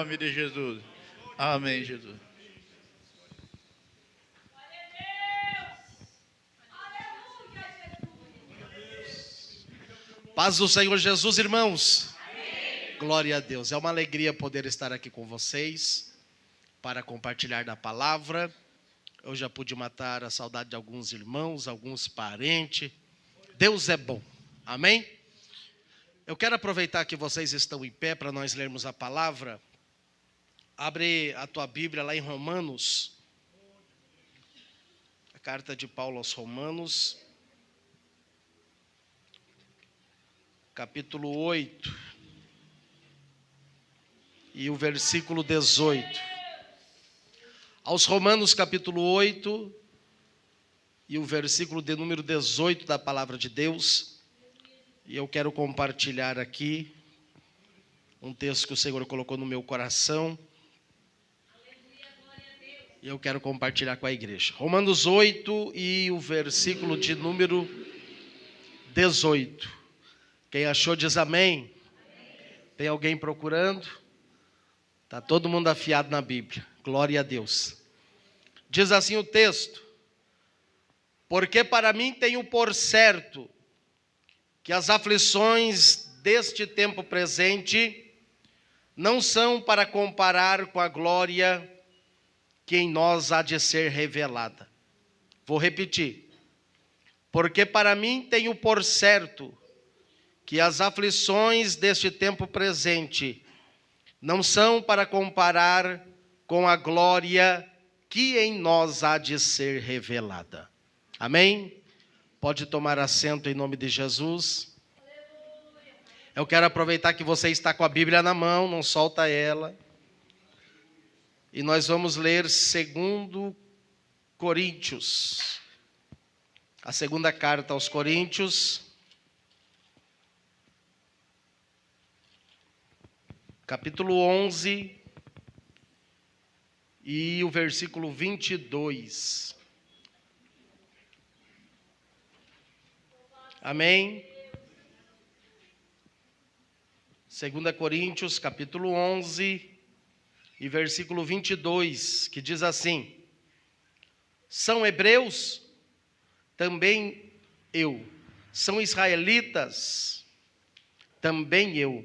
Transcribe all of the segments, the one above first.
nome de Jesus. Amém, Jesus. Paz do Senhor Jesus, irmãos. Amém. Glória a Deus. É uma alegria poder estar aqui com vocês para compartilhar da palavra. Eu já pude matar a saudade de alguns irmãos, alguns parentes. Deus é bom. Amém? Eu quero aproveitar que vocês estão em pé para nós lermos a palavra. Abre a tua Bíblia lá em Romanos. A carta de Paulo aos Romanos. Capítulo 8. E o versículo 18. Aos Romanos, capítulo 8. E o versículo de número 18 da palavra de Deus. E eu quero compartilhar aqui um texto que o Senhor colocou no meu coração. E eu quero compartilhar com a igreja. Romanos 8 e o versículo de número 18. Quem achou diz amém. Tem alguém procurando? Está todo mundo afiado na Bíblia. Glória a Deus. Diz assim o texto: porque para mim tenho por certo que as aflições deste tempo presente não são para comparar com a glória que em nós há de ser revelada. Vou repetir. Porque para mim tenho por certo que as aflições deste tempo presente não são para comparar com a glória que em nós há de ser revelada. Amém? Pode tomar assento em nome de Jesus. Eu quero aproveitar que você está com a Bíblia na mão, não solta ela. E nós vamos ler 2 Coríntios. A segunda carta aos Coríntios. Capítulo 11. E o versículo 22. Amém? 2 Coríntios, capítulo 11, e versículo 22, que diz assim: são hebreus? Também eu. São israelitas? Também eu.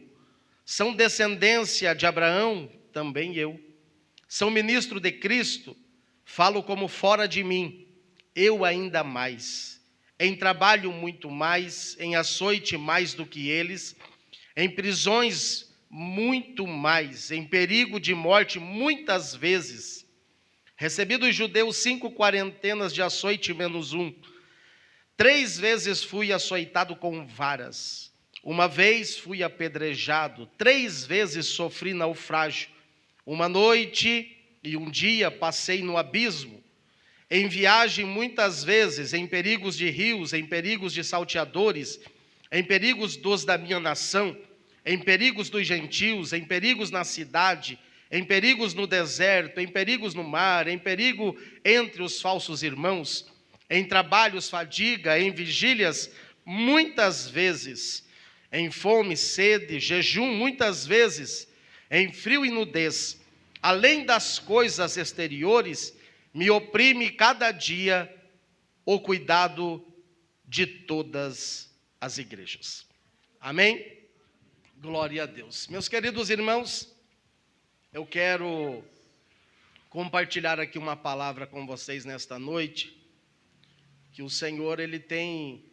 São descendência de Abraão? Também eu. São ministro de Cristo? Falo como fora de mim, eu ainda mais. Em trabalho muito mais, em açoite mais do que eles, em prisões muito mais, em perigo de morte muitas vezes. Recebi dos judeus 5 quarentenas de açoite menos 1. 3 vezes fui açoitado com varas. 1 vez fui apedrejado. 3 vezes sofri naufrágio. 1 noite e 1 dia passei no abismo. Em viagem muitas vezes, em perigos de rios, em perigos de salteadores, em perigos dos da minha nação, em perigos dos gentios, em perigos na cidade, em perigos no deserto, em perigos no mar, em perigo entre os falsos irmãos, em trabalhos, fadiga, em vigílias, muitas vezes, em fome, sede, jejum, muitas vezes, em frio e nudez. Além das coisas exteriores, me oprime cada dia o cuidado de todas as igrejas. Amém? Glória a Deus. Meus queridos irmãos, eu quero compartilhar aqui uma palavra com vocês nesta noite, que o Senhor, Ele tem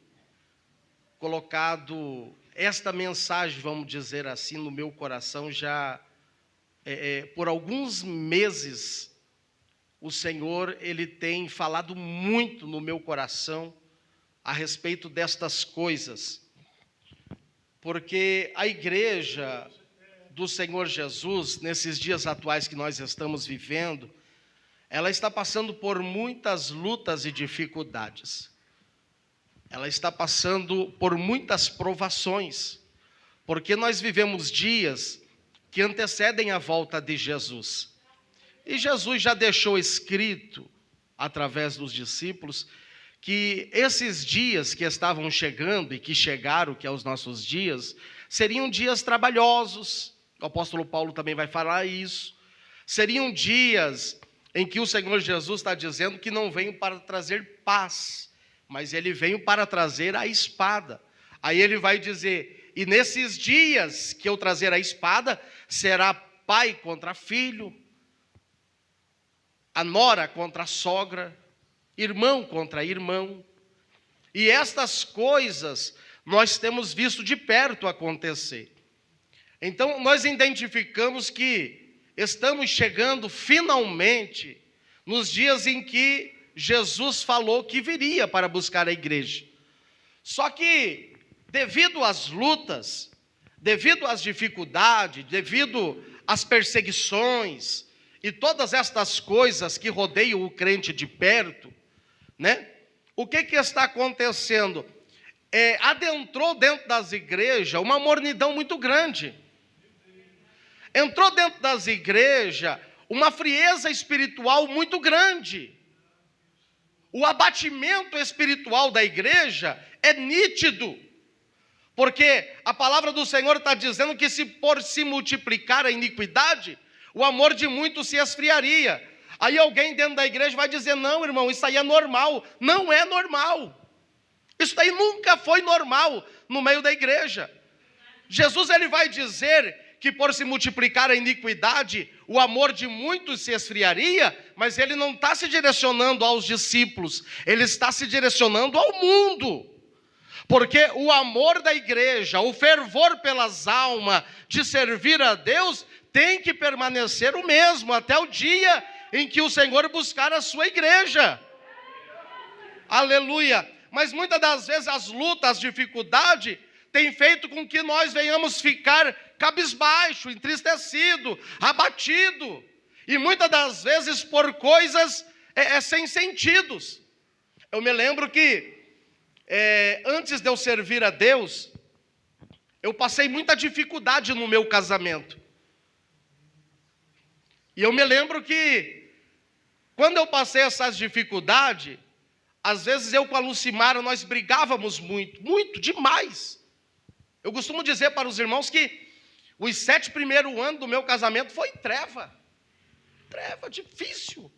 colocado esta mensagem, vamos dizer assim, no meu coração já por alguns meses. O Senhor, Ele tem falado muito no meu coração a respeito destas coisas, porque a igreja do Senhor Jesus, nesses dias atuais que nós estamos vivendo, ela está passando por muitas lutas e dificuldades, ela está passando por muitas provações, porque nós vivemos dias que antecedem a volta de Jesus. E Jesus já deixou escrito, através dos discípulos, que esses dias que estavam chegando e que chegaram, que é os nossos dias, seriam dias trabalhosos, O apóstolo Paulo também vai falar isso. Seriam dias em que o Senhor Jesus está dizendo que não veio para trazer paz, mas ele veio para trazer a espada. Aí ele vai dizer: e nesses dias que eu trazer a espada, será pai contra filho, a nora contra a sogra, irmão contra irmão. E estas coisas nós temos visto de perto acontecer. Então nós identificamos que estamos chegando finalmente nos dias em que Jesus falou que viria para buscar a igreja. Só que devido às lutas, devido às dificuldades, devido às perseguições e todas estas coisas que rodeiam o crente de perto, né? O que está acontecendo? Adentrou dentro das igrejas uma mornidão muito grande. Entrou dentro das igrejas uma frieza espiritual muito grande. O abatimento espiritual da igreja é nítido, porque a palavra do Senhor está dizendo que se por se multiplicar a iniquidade, o amor de muitos se esfriaria. Aí alguém dentro da igreja vai dizer: não, irmão, isso aí é normal. Não é normal. Isso aí nunca foi normal no meio da igreja. Jesus ele vai dizer que por se multiplicar a iniquidade, o amor de muitos se esfriaria, mas ele não está se direcionando aos discípulos, ele está se direcionando ao mundo. Porque o amor da igreja, o fervor pelas almas de servir a Deus, tem que permanecer o mesmo até o dia em que o Senhor buscar a sua igreja. Aleluia! Mas muitas das vezes as lutas, as dificuldades, têm feito com que nós venhamos ficar cabisbaixo, entristecido, abatido. E muitas das vezes por coisas sem sentidos. Eu me lembro que antes de eu servir a Deus, eu passei muita dificuldade no meu casamento. E eu me lembro que quando eu passei essas dificuldades, às vezes eu com a Lucimara, nós brigávamos muito, muito, demais. Eu costumo dizer para os irmãos que os 7 primeiros anos do meu casamento foi treva. Treva, difícil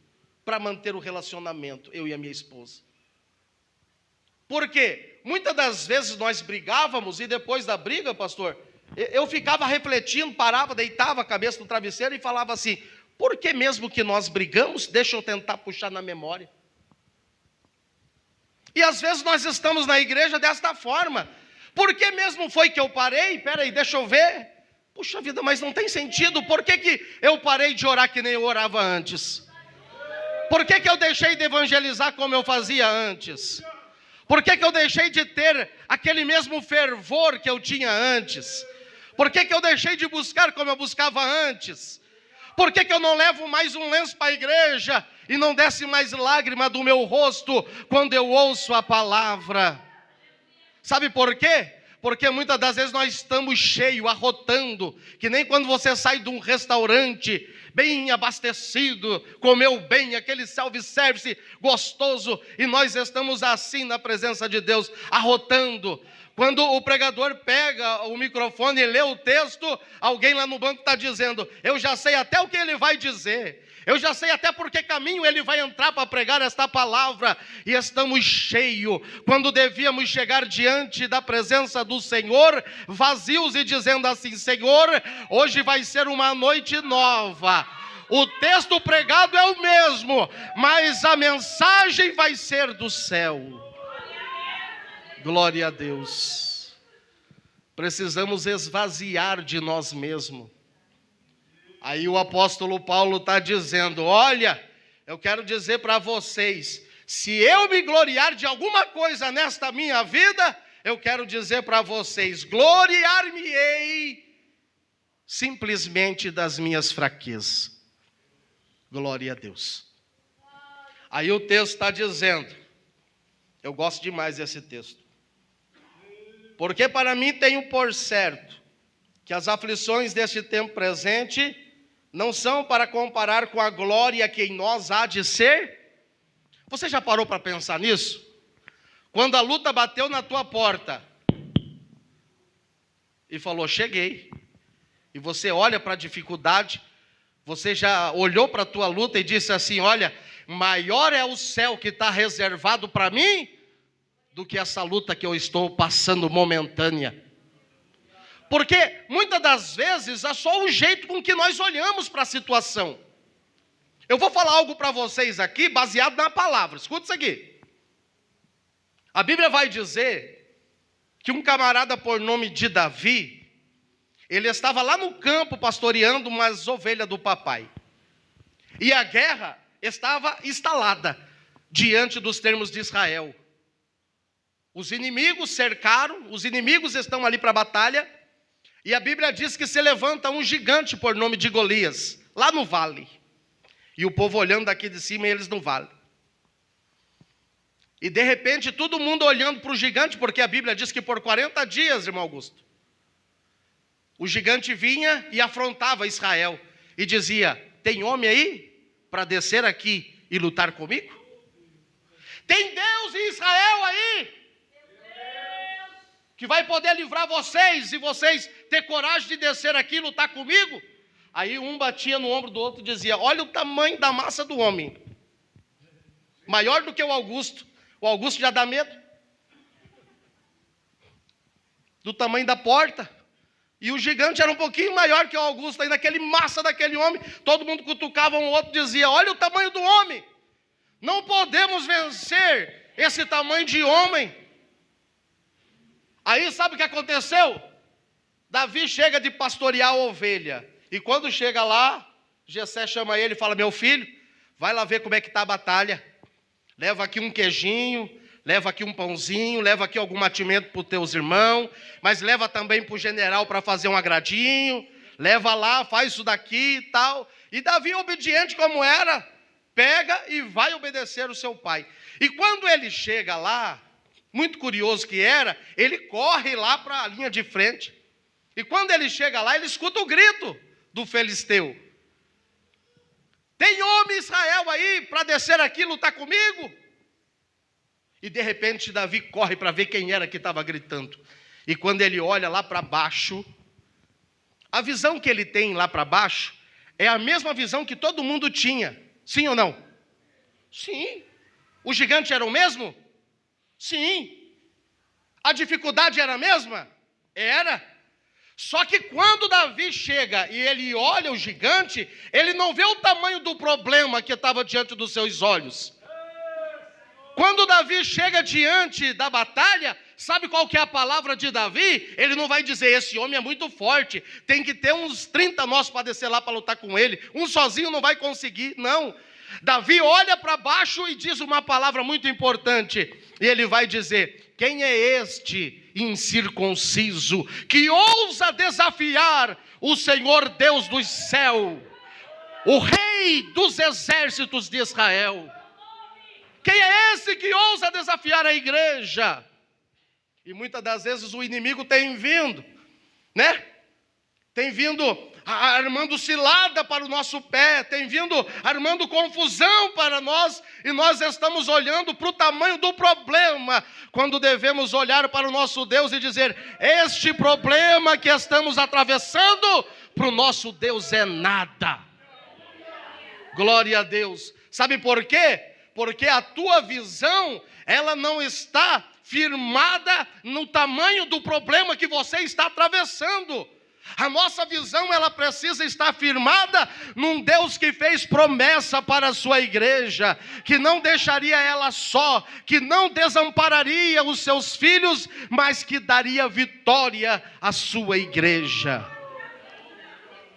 para manter o relacionamento, eu e a minha esposa. Por quê? Muitas das vezes nós brigávamos e depois da briga, pastor, eu ficava refletindo, parava, deitava a cabeça no travesseiro e falava assim: por que mesmo que nós brigamos? Deixa eu tentar puxar na memória. E às vezes nós estamos na igreja desta forma: por que mesmo foi que eu parei? Peraí, deixa eu ver. Puxa vida, mas não tem sentido. Por que eu parei de orar que nem eu orava antes? Por que eu deixei de evangelizar como eu fazia antes? Por que eu deixei de ter aquele mesmo fervor que eu tinha antes? Por que eu deixei de buscar como eu buscava antes? Por que eu não levo mais um lenço para a igreja e não desce mais lágrima do meu rosto quando eu ouço a palavra? Sabe por quê? Porque muitas das vezes nós estamos cheios, arrotando, que nem quando você sai de um restaurante bem abastecido, comeu bem, aquele self-service gostoso, e nós estamos assim na presença de Deus, arrotando. Quando o pregador pega o microfone e lê o texto, alguém lá no banco está dizendo: eu já sei até o que ele vai dizer, eu já sei até por que caminho ele vai entrar para pregar esta palavra. E estamos cheios, quando devíamos chegar diante da presença do Senhor, vazios e dizendo assim: Senhor, hoje vai ser uma noite nova. O texto pregado é o mesmo, mas a mensagem vai ser do céu. Glória a Deus. Precisamos esvaziar de nós mesmos. Aí o apóstolo Paulo está dizendo: olha, eu quero dizer para vocês, se eu me gloriar de alguma coisa nesta minha vida, eu quero dizer para vocês, gloriar-me-ei simplesmente das minhas fraquezas. Glória a Deus. Aí o texto está dizendo, eu gosto demais desse texto: porque para mim tenho por certo que as aflições deste tempo presente não são para comparar com a glória que em nós há de ser. Você já parou para pensar nisso? Quando a luta bateu na tua porta e falou: cheguei, e você olha para a dificuldade, você já olhou para a tua luta e disse assim: olha, maior é o céu que está reservado para mim do que essa luta que eu estou passando momentânea. Porque muitas das vezes é só o jeito com que nós olhamos para a situação. Eu vou falar algo para vocês aqui baseado na palavra. Escuta isso aqui. A Bíblia vai dizer que um camarada por nome de Davi, ele estava lá no campo pastoreando umas ovelhas do papai. E a guerra estava instalada diante dos termos de Israel. Os inimigos cercaram, os inimigos estão ali para a batalha, e a Bíblia diz que se levanta um gigante por nome de Golias, lá no vale. E o povo olhando daqui de cima e eles no vale. E de repente todo mundo olhando para o gigante, porque a Bíblia diz que por 40 dias, irmão Augusto, o gigante vinha e afrontava Israel. E dizia: tem homem aí para descer aqui e lutar comigo? Tem Deus em Israel aí que vai poder livrar vocês, e vocês ter coragem de descer aqui e lutar comigo? Aí um batia no ombro do outro e dizia: olha o tamanho da massa do homem, maior do que o Augusto. O Augusto já dá medo do tamanho da porta, e o gigante era um pouquinho maior que o Augusto, ainda aquele massa daquele homem. Todo mundo cutucava um outro e dizia: olha o tamanho do homem, não podemos vencer esse tamanho de homem. Aí sabe o que aconteceu? Davi chega de pastorear a ovelha, e quando chega lá, Jessé chama ele e fala: meu filho, vai lá ver como é que está a batalha. Leva aqui um queijinho, leva aqui um pãozinho, leva aqui algum mantimento para os teus irmãos, mas leva também para o general para fazer um agradinho, leva lá, faz isso daqui e tal. E Davi, obediente como era, pega e vai obedecer o seu pai. E quando ele chega lá, muito curioso que era, ele corre lá para a linha de frente. E quando ele chega lá, ele escuta o grito do filisteu: tem homem Israel aí para descer aqui e lutar comigo? E de repente Davi corre para ver quem era que estava gritando. E quando ele olha lá para baixo, a visão que ele tem lá para baixo é a mesma visão que todo mundo tinha. Sim ou não? Sim. O gigante era o mesmo? Sim. A dificuldade era a mesma? Era. Só que quando Davi chega e ele olha o gigante, ele não vê o tamanho do problema que estava diante dos seus olhos. Quando Davi chega diante da batalha, sabe qual que é a palavra de Davi? Ele não vai dizer: esse homem é muito forte, tem que ter uns 30 nós para descer lá para lutar com ele, um sozinho não vai conseguir. Não. Davi olha para baixo e diz uma palavra muito importante, e ele vai dizer: quem é este incircunciso que ousa desafiar o Senhor Deus do céu, o Rei dos exércitos de Israel? Quem é esse que ousa desafiar a igreja? E muitas das vezes o inimigo tem vindo, né? Tem vindo armando cilada para o nosso pé, tem vindo armando confusão para nós, e nós estamos olhando para o tamanho do problema, quando devemos olhar para o nosso Deus e dizer: este problema que estamos atravessando, para o nosso Deus é nada. Glória a Deus. Sabe por quê? Porque a tua visão, ela não está firmada no tamanho do problema que você está atravessando. A nossa visão, ela precisa estar firmada num Deus que fez promessa para a sua igreja, que não deixaria ela só, que não desampararia os seus filhos, mas que daria vitória à sua igreja.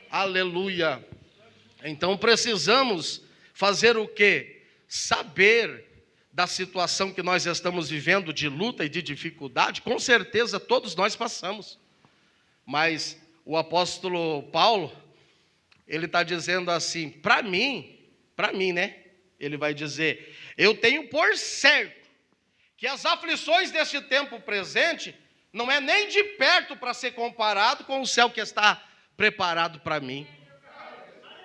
Aleluia. Então precisamos fazer o quê? Saber da situação que nós estamos vivendo de luta e de dificuldade. Com certeza todos nós passamos, mas o apóstolo Paulo, ele está dizendo assim: para mim, né? Ele vai dizer: eu tenho por certo que as aflições deste tempo presente não é nem de perto para ser comparado com o céu que está preparado para mim.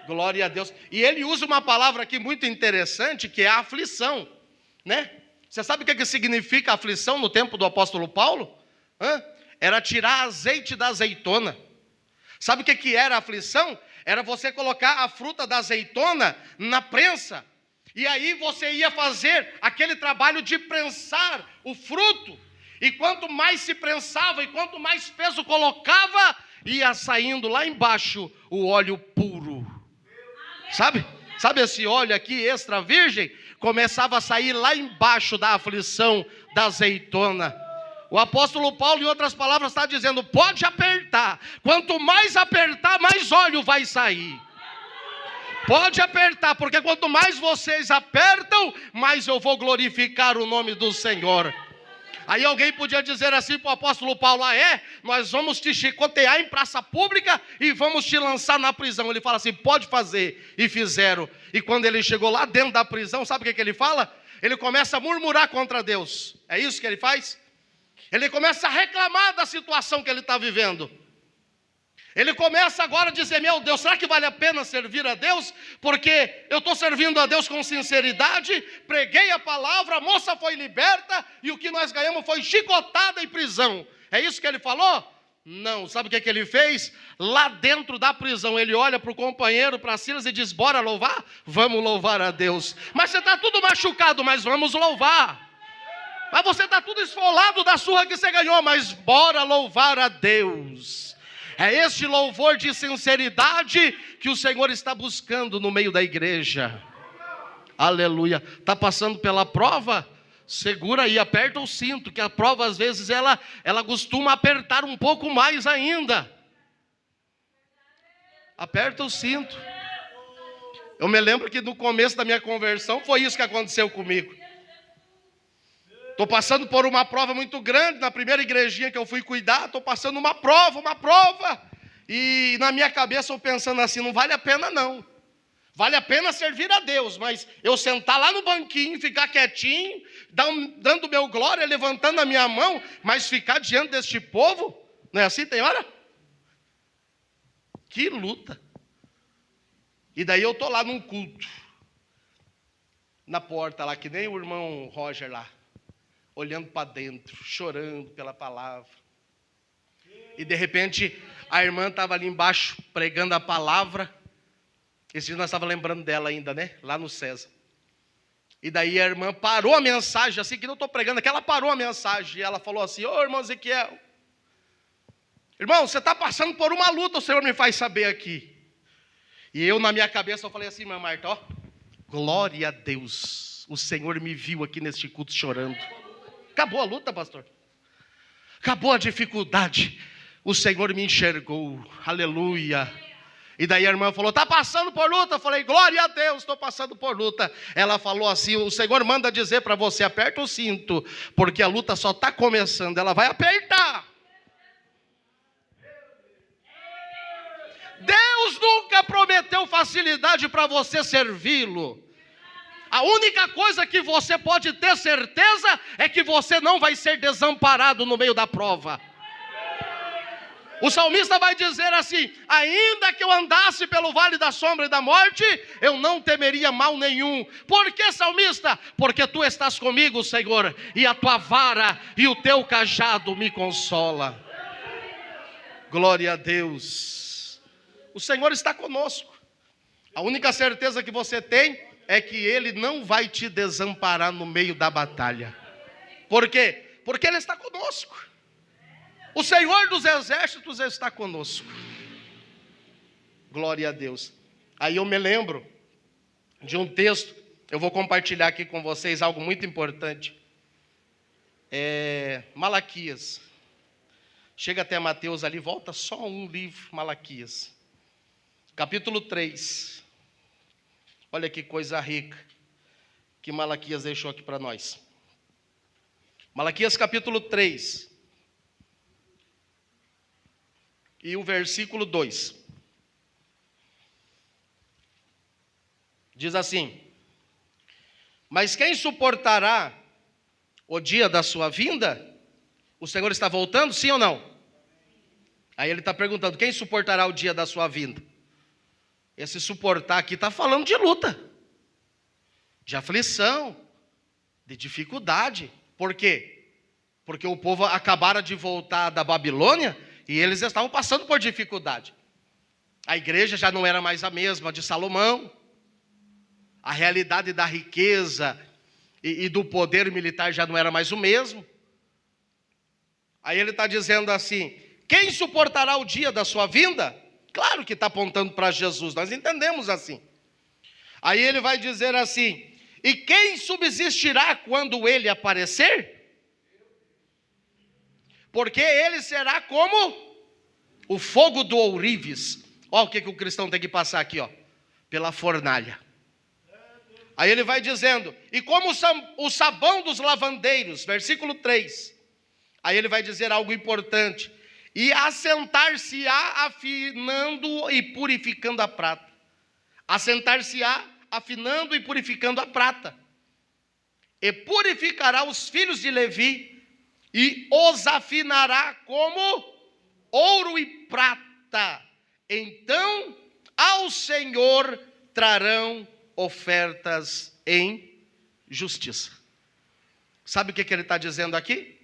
Glória a Deus. E ele usa uma palavra aqui muito interessante, que é a aflição, né? Você sabe o que significa aflição no tempo do apóstolo Paulo? Era tirar azeite da azeitona. Sabe o que era a aflição? Era você colocar a fruta da azeitona na prensa. E aí você ia fazer aquele trabalho de prensar o fruto. E quanto mais se prensava e quanto mais peso colocava, ia saindo lá embaixo o óleo puro. Sabe? Sabe esse óleo aqui extra virgem? Começava a sair lá embaixo da aflição da azeitona. O apóstolo Paulo, em outras palavras, está dizendo: pode apertar. Quanto mais apertar, mais óleo vai sair. Pode apertar, porque quanto mais vocês apertam, mais eu vou glorificar o nome do Senhor. Aí alguém podia dizer assim para o apóstolo Paulo: nós vamos te chicotear em praça pública e vamos te lançar na prisão. Ele fala assim: pode fazer. E fizeram. E quando ele chegou lá dentro da prisão, sabe o que ele fala? Ele começa a murmurar contra Deus. É isso que ele faz? Ele começa a reclamar da situação que ele está vivendo. Ele começa agora a dizer: meu Deus, será que vale a pena servir a Deus? Porque eu estou servindo a Deus com sinceridade, preguei a palavra, a moça foi liberta, e o que nós ganhamos foi chicotada e prisão. É isso que ele falou? Não, sabe o que ele fez? Lá dentro da prisão, ele olha para o companheiro, para Silas, e diz: bora louvar? Vamos louvar a Deus. Mas você está tudo machucado, mas vamos louvar. Mas você está tudo esfolado da surra que você ganhou, mas bora louvar a Deus. É este louvor de sinceridade que o Senhor está buscando no meio da igreja. Aleluia. Está passando pela prova? Segura aí, aperta o cinto, que a prova às vezes ela costuma apertar um pouco mais ainda. Aperta o cinto. Eu me lembro que no começo da minha conversão foi isso que aconteceu comigo. Estou passando por uma prova muito grande, na primeira igrejinha que eu fui cuidar, estou passando uma prova, e na minha cabeça eu pensando assim: não vale a pena não, vale a pena servir a Deus, mas eu sentar lá no banquinho, ficar quietinho, dando meu glória, levantando a minha mão, mas ficar diante deste povo, não é assim, tem hora? Que luta. E daí eu estou lá num culto, na porta lá, que nem o irmão Roger lá, olhando para dentro, chorando pela palavra. E de repente, a irmã estava ali embaixo, pregando a palavra. Esse dia nós estávamos lembrando dela ainda, né? Lá no César. E daí a irmã parou a mensagem, assim que eu estou pregando aqui, ela parou a mensagem. E ela falou assim: ô irmão Ezequiel, irmão, você está passando por uma luta, o Senhor me faz saber aqui. E eu na minha cabeça eu falei assim: irmã Marta, ó, glória a Deus, o Senhor me viu aqui neste culto chorando. Acabou a luta, pastor. Acabou a dificuldade. O Senhor me enxergou. Aleluia. E daí a irmã falou: está passando por luta? Eu falei: glória a Deus, estou passando por luta. Ela falou assim: o Senhor manda dizer para você: aperta o cinto, porque a luta só está começando. Ela vai apertar. Deus nunca prometeu facilidade para você servi-lo. A única coisa que você pode ter certeza é que você não vai ser desamparado no meio da prova. O salmista vai dizer assim: ainda que eu andasse pelo vale da sombra e da morte, eu não temeria mal nenhum. Por que, salmista? Porque tu estás comigo, Senhor, e a tua vara e o teu cajado me consola. Glória a Deus. O Senhor está conosco. A única certeza que você tem é que Ele não vai te desamparar no meio da batalha. Por quê? Porque Ele está conosco. O Senhor dos exércitos está conosco. Glória a Deus. Aí eu me lembro de um texto, eu vou compartilhar aqui com vocês algo muito importante. Malaquias. Chega até Mateus ali, volta só um livro, Malaquias. Capítulo 3. Olha que coisa rica que Malaquias deixou aqui para nós. Malaquias capítulo 3. E o versículo 2. Diz assim: mas quem suportará o dia da sua vinda? O Senhor está voltando, sim ou não? Aí ele está perguntando: quem suportará o dia da sua vinda? Esse suportar aqui está falando de luta, de aflição, de dificuldade. Por quê? Porque o povo acabara de voltar da Babilônia e eles estavam passando por dificuldade. A igreja já não era mais a mesma de Salomão. A realidade da riqueza e do poder militar já não era mais o mesmo. Aí ele está dizendo assim: quem suportará o dia da sua vinda? Claro que está apontando para Jesus, nós entendemos assim. Aí ele vai dizer assim: e quem subsistirá quando ele aparecer? Porque ele será como o fogo do ourives. Olha o que o cristão tem que passar aqui, ó, pela fornalha. Aí ele vai dizendo: e como o sabão dos lavandeiros, versículo 3. Aí ele vai dizer algo importante: e assentar-se-á afinando e purificando a prata. Assentar-se-á afinando e purificando a prata. E purificará os filhos de Levi e os afinará como ouro e prata. Então ao Senhor trarão ofertas em justiça. Sabe o que ele está dizendo aqui?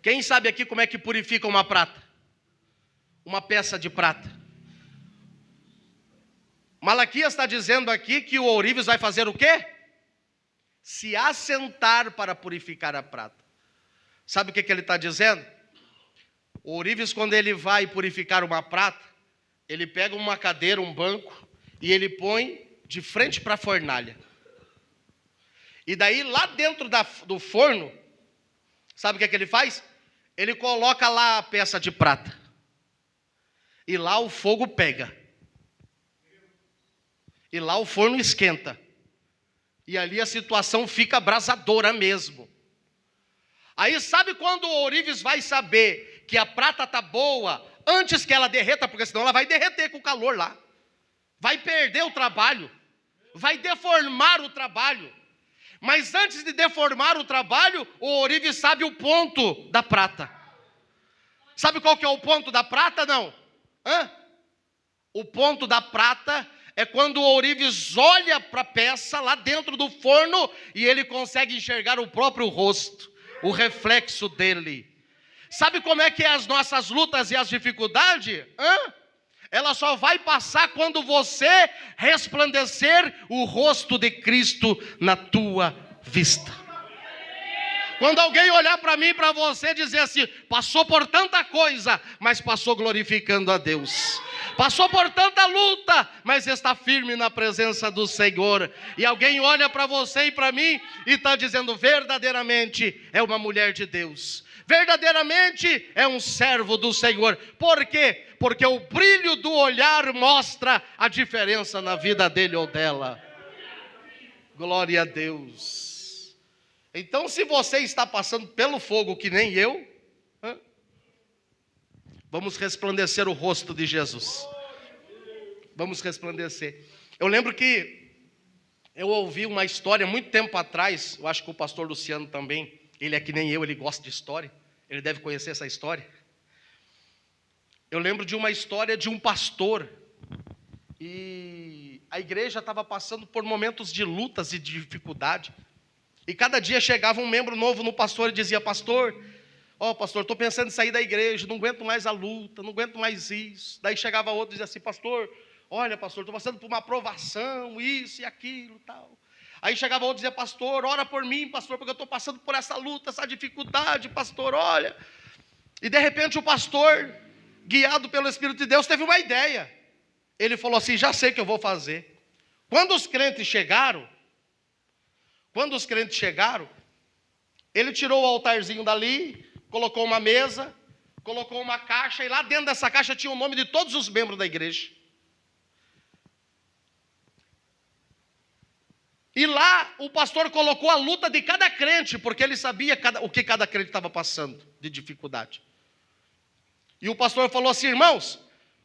Quem sabe aqui como é que purifica uma prata? Uma peça de prata. Malaquias está dizendo aqui que o ourives vai fazer o quê? Se assentar para purificar a prata. Sabe o que ele está dizendo? O ourives, quando ele vai purificar uma prata, ele pega uma cadeira, um banco, e ele põe de frente para a fornalha. E daí lá dentro do forno, sabe o que ele faz? Ele coloca lá a peça de prata. E lá o fogo pega. E lá o forno esquenta. E ali a situação fica abrasadora mesmo. Aí sabe quando o ourives vai saber que a prata está boa, antes que ela derreta, porque senão ela vai derreter com o calor lá. Vai perder o trabalho. Vai deformar o trabalho. Mas antes de deformar o trabalho, o ourives sabe o ponto da prata. Sabe qual que é o ponto da prata? Não. O ponto da prata é quando o ourives olha para a peça lá dentro do forno e ele consegue enxergar o próprio rosto, o reflexo dele. Sabe como é que é as nossas lutas e as dificuldades? Ela só vai passar quando você resplandecer o rosto de Cristo na tua vista. Quando alguém olhar para mim e para você e dizer assim: passou por tanta coisa, mas passou glorificando a Deus. Passou por tanta luta, mas está firme na presença do Senhor. E alguém olha para você e para mim e está dizendo: verdadeiramente é uma mulher de Deus. Verdadeiramente é um servo do Senhor. Por quê? Porque o brilho do olhar mostra a diferença na vida dele ou dela. Glória a Deus. Então, se você está passando pelo fogo que nem eu, vamos resplandecer o rosto de Jesus. Vamos resplandecer. Eu lembro que eu ouvi uma história muito tempo atrás. Eu acho que o pastor Luciano também, ele é que nem eu, ele gosta de história. Ele deve conhecer essa história. Eu lembro de uma história de um pastor. E a igreja estava passando por momentos de lutas e de dificuldade. E cada dia chegava um membro novo no pastor e dizia: pastor, pastor, estou pensando em sair da igreja, não aguento mais a luta, não aguento mais isso. Daí chegava outro e dizia assim: pastor, olha pastor, estou passando por uma aprovação, isso e aquilo e tal. Aí chegava outro e dizia: pastor, ora por mim, pastor, porque eu estou passando por essa luta, essa dificuldade, pastor, olha. E de repente o pastor, guiado pelo Espírito de Deus, teve uma ideia. Ele falou assim: já sei o que eu vou fazer. Quando os crentes chegaram, ele tirou o altarzinho dali, colocou uma mesa, colocou uma caixa, e lá dentro dessa caixa tinha o nome de todos os membros da igreja. E lá o pastor colocou a luta de cada crente, porque ele sabia o que cada crente estava passando de dificuldade. E o pastor falou assim: irmãos,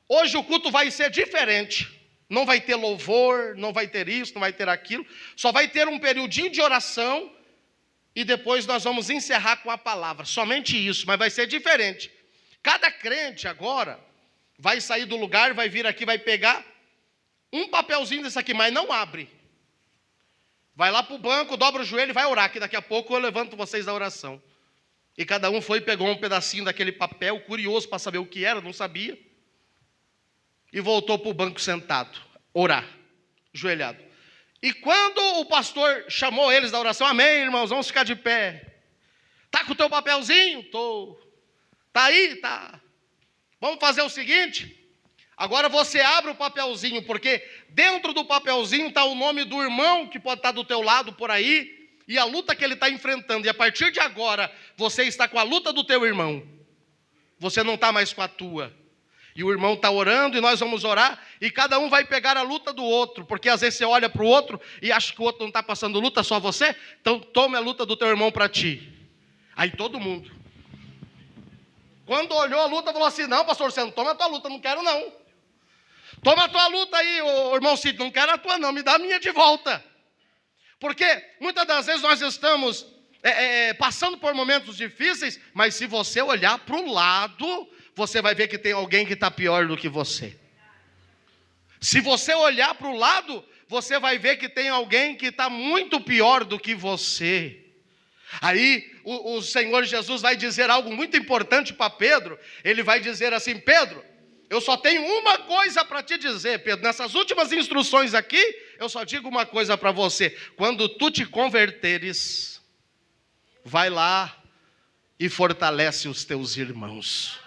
hoje o culto vai ser diferente. Não vai ter louvor, não vai ter isso, não vai ter aquilo. Só vai ter um periodinho de oração e depois nós vamos encerrar com a palavra. Somente isso, mas vai ser diferente. Cada crente agora vai sair do lugar, vai vir aqui, vai pegar um papelzinho desse aqui, mas não abre. Vai lá para o banco, dobra o joelho e vai orar, que daqui a pouco eu levanto vocês da oração. E cada um foi e pegou um pedacinho daquele papel, curioso para saber o que era, não sabia. e voltou para o banco sentado, orar, ajoelhado. E quando o pastor chamou eles da oração, amém, irmãos, vamos ficar de pé. Tá com o teu papelzinho? Tô. Tá aí? Tá. Vamos fazer o seguinte, agora você abre o papelzinho, porque dentro do papelzinho está o nome do irmão que pode estar do teu lado por aí, e a luta que ele está enfrentando. E a partir de agora, você está com a luta do teu irmão. Você não está mais com a tua. E o irmão está orando e nós vamos orar. E cada um vai pegar a luta do outro. Porque às vezes você olha para o outro e acha que o outro não está passando luta, só você. Então tome a luta do teu irmão para ti. Aí todo mundo. Quando olhou a luta, falou assim, não, pastor, você não toma a tua luta, não quero não. Toma a tua luta aí, ô irmão Cid, não quero a tua não, me dá a minha de volta. Porque muitas das vezes nós estamos passando por momentos difíceis, mas se você olhar para o lado, você vai ver que tem alguém que está pior do que você. Se você olhar para o lado, você vai ver que tem alguém que está muito pior do que você. Aí o Senhor Jesus vai dizer algo muito importante para Pedro. Ele vai dizer assim, Pedro, eu só tenho uma coisa para te dizer, Pedro. Nessas últimas instruções aqui, eu só digo uma coisa para você. Quando tu te converteres, vai lá e fortalece os teus irmãos.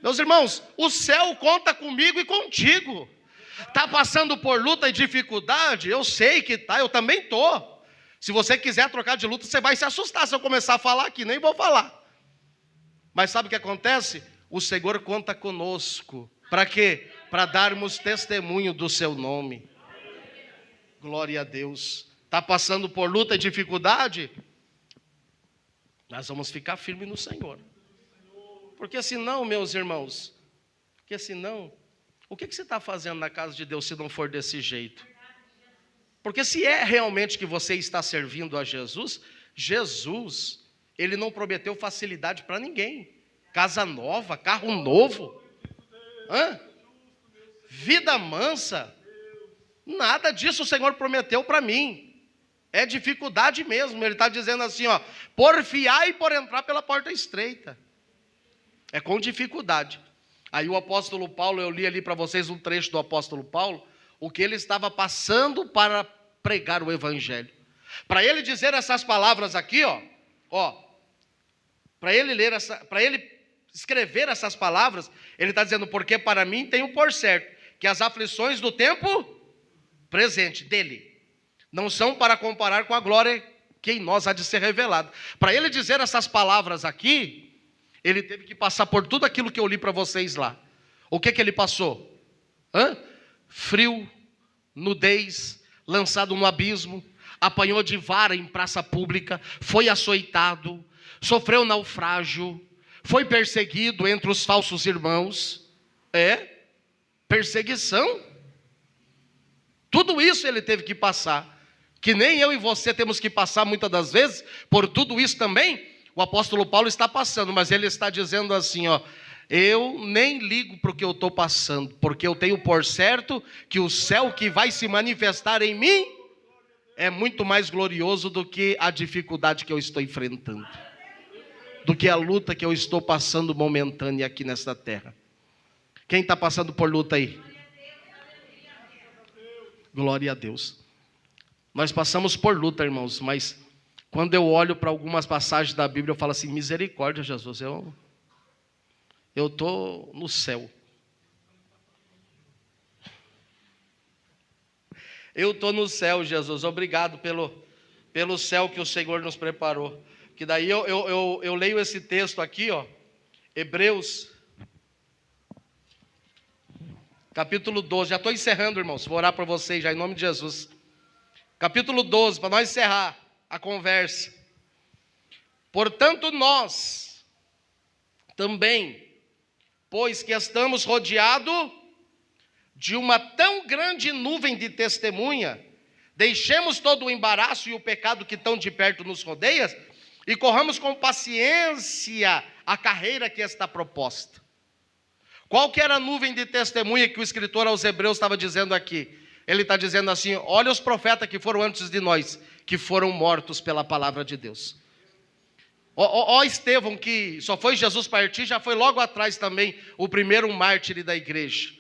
Meus irmãos, o céu conta comigo e contigo. Está passando por luta e dificuldade? Eu sei que está, eu também estou. Se você quiser trocar de luta, você vai se assustar se eu começar a falar aqui, nem vou falar. Mas sabe o que acontece? O Senhor conta conosco. Para quê? Para darmos testemunho do seu nome. Glória a Deus. Está passando por luta e dificuldade? Nós vamos ficar firmes no Senhor. Porque senão, meus irmãos, o que você está fazendo na casa de Deus se não for desse jeito? Porque se é realmente que você está servindo a Jesus, Ele não prometeu facilidade para ninguém. Casa nova, carro novo, vida mansa, nada disso o Senhor prometeu para mim. É dificuldade mesmo. Ele está dizendo assim, porfiar e por entrar pela porta estreita. É com dificuldade. Aí o apóstolo Paulo, eu li ali para vocês um trecho do apóstolo Paulo, o que ele estava passando para pregar o evangelho. Para ele dizer essas palavras aqui, para ele escrever essas palavras, ele está dizendo, porque para mim tenho por certo que as aflições do tempo presente dele não são para comparar com a glória que em nós há de ser revelada. Para ele dizer essas palavras aqui, ele teve que passar por tudo aquilo que eu li para vocês lá. O que ele passou? Frio, nudez, lançado no abismo, apanhou de vara em praça pública, foi açoitado, sofreu naufrágio, foi perseguido entre os falsos irmãos. Perseguição. Tudo isso ele teve que passar, que nem eu e você temos que passar muitas das vezes, por tudo isso também, o apóstolo Paulo está passando, mas ele está dizendo assim, eu nem ligo para o que eu estou passando, porque eu tenho por certo que o céu que vai se manifestar em mim é muito mais glorioso do que a dificuldade que eu estou enfrentando, do que a luta que eu estou passando momentânea aqui nesta terra. Quem está passando por luta aí? Glória a Deus. Nós passamos por luta, irmãos, mas quando eu olho para algumas passagens da Bíblia, eu falo assim, misericórdia, Jesus, eu estou no céu. Eu estou no céu, Jesus, obrigado pelo céu que o Senhor nos preparou. Que daí eu leio esse texto aqui, Hebreus, capítulo 12, já estou encerrando, irmãos, vou orar para vocês já em nome de Jesus. Capítulo 12, para nós encerrar a conversa. Portanto, nós também, pois que estamos rodeados de uma tão grande nuvem de testemunha, deixemos todo o embaraço e o pecado que tão de perto nos rodeia e corramos com paciência a carreira que está proposta. Qual que era a nuvem de testemunha que o escritor aos Hebreus estava dizendo aqui? Ele está dizendo assim, olha os profetas que foram antes de nós, que foram mortos pela palavra de Deus. Ó Estevão, que só foi Jesus partir, já foi logo atrás também o primeiro mártir da igreja.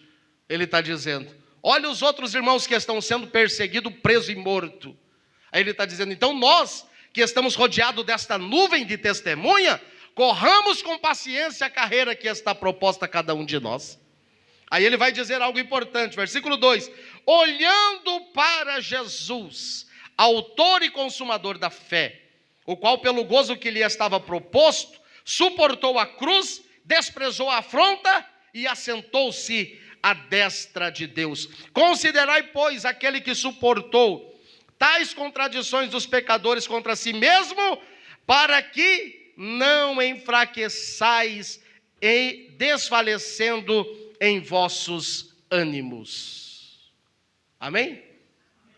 Ele está dizendo, olha os outros irmãos que estão sendo perseguidos, presos e mortos. Aí ele está dizendo, então nós que estamos rodeados desta nuvem de testemunha, corramos com paciência a carreira que está proposta a cada um de nós. Aí ele vai dizer algo importante, versículo 2, olhando para Jesus, autor e consumador da fé, o qual pelo gozo que lhe estava proposto, suportou a cruz, desprezou a afronta e assentou-se à destra de Deus. Considerai, pois, aquele que suportou tais contradições dos pecadores contra si mesmo, para que não enfraqueçais e desfalecendo em vossos ânimos. Amém?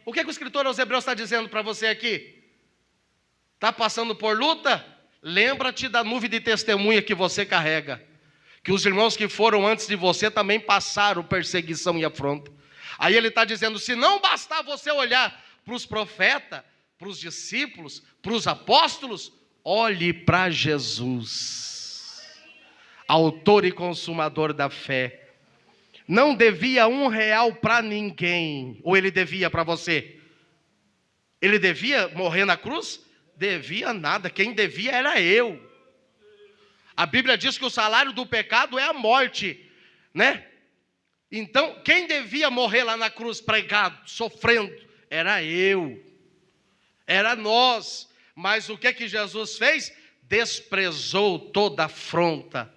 O que o escritor aos Hebreus está dizendo para você aqui? Está passando por luta? Lembra-te da nuvem de testemunha que você carrega. Que os irmãos que foram antes de você também passaram perseguição e afronta. Aí ele está dizendo, se não bastar você olhar para os profetas, para os discípulos, para os apóstolos, olhe para Jesus, autor e consumador da fé. Não devia R$1 para ninguém, ou ele devia para você? Ele devia morrer na cruz? Devia nada, quem devia era eu. A Bíblia diz que o salário do pecado é a morte, né? Então, quem devia morrer lá na cruz pregado, sofrendo, era eu, era nós. Mas o que Jesus fez? Desprezou toda afronta,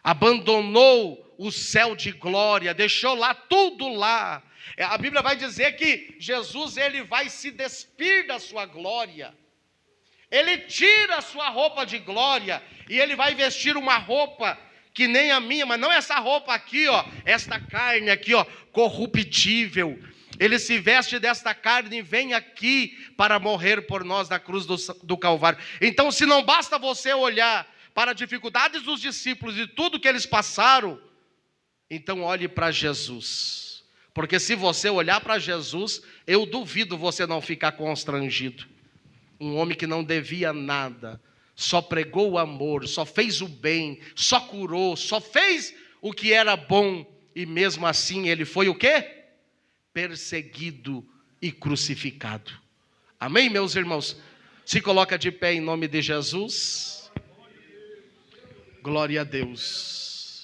abandonou o céu de glória, deixou lá tudo lá. A Bíblia vai dizer que Jesus, ele vai se despir da sua glória. Ele tira a sua roupa de glória e ele vai vestir uma roupa que nem a minha, mas não essa roupa aqui, ó, esta carne aqui, ó, corruptível. Ele se veste desta carne e vem aqui para morrer por nós na cruz do Calvário. Então, se não basta você olhar para as dificuldades dos discípulos e tudo que eles passaram, então olhe para Jesus. Porque se você olhar para Jesus, eu duvido você não ficar constrangido. Um homem que não devia nada, só pregou o amor, só fez o bem, só curou, só fez o que era bom. E mesmo assim ele foi o quê? Perseguido e crucificado. Amém, meus irmãos? Se coloca de pé em nome de Jesus. Glória a Deus.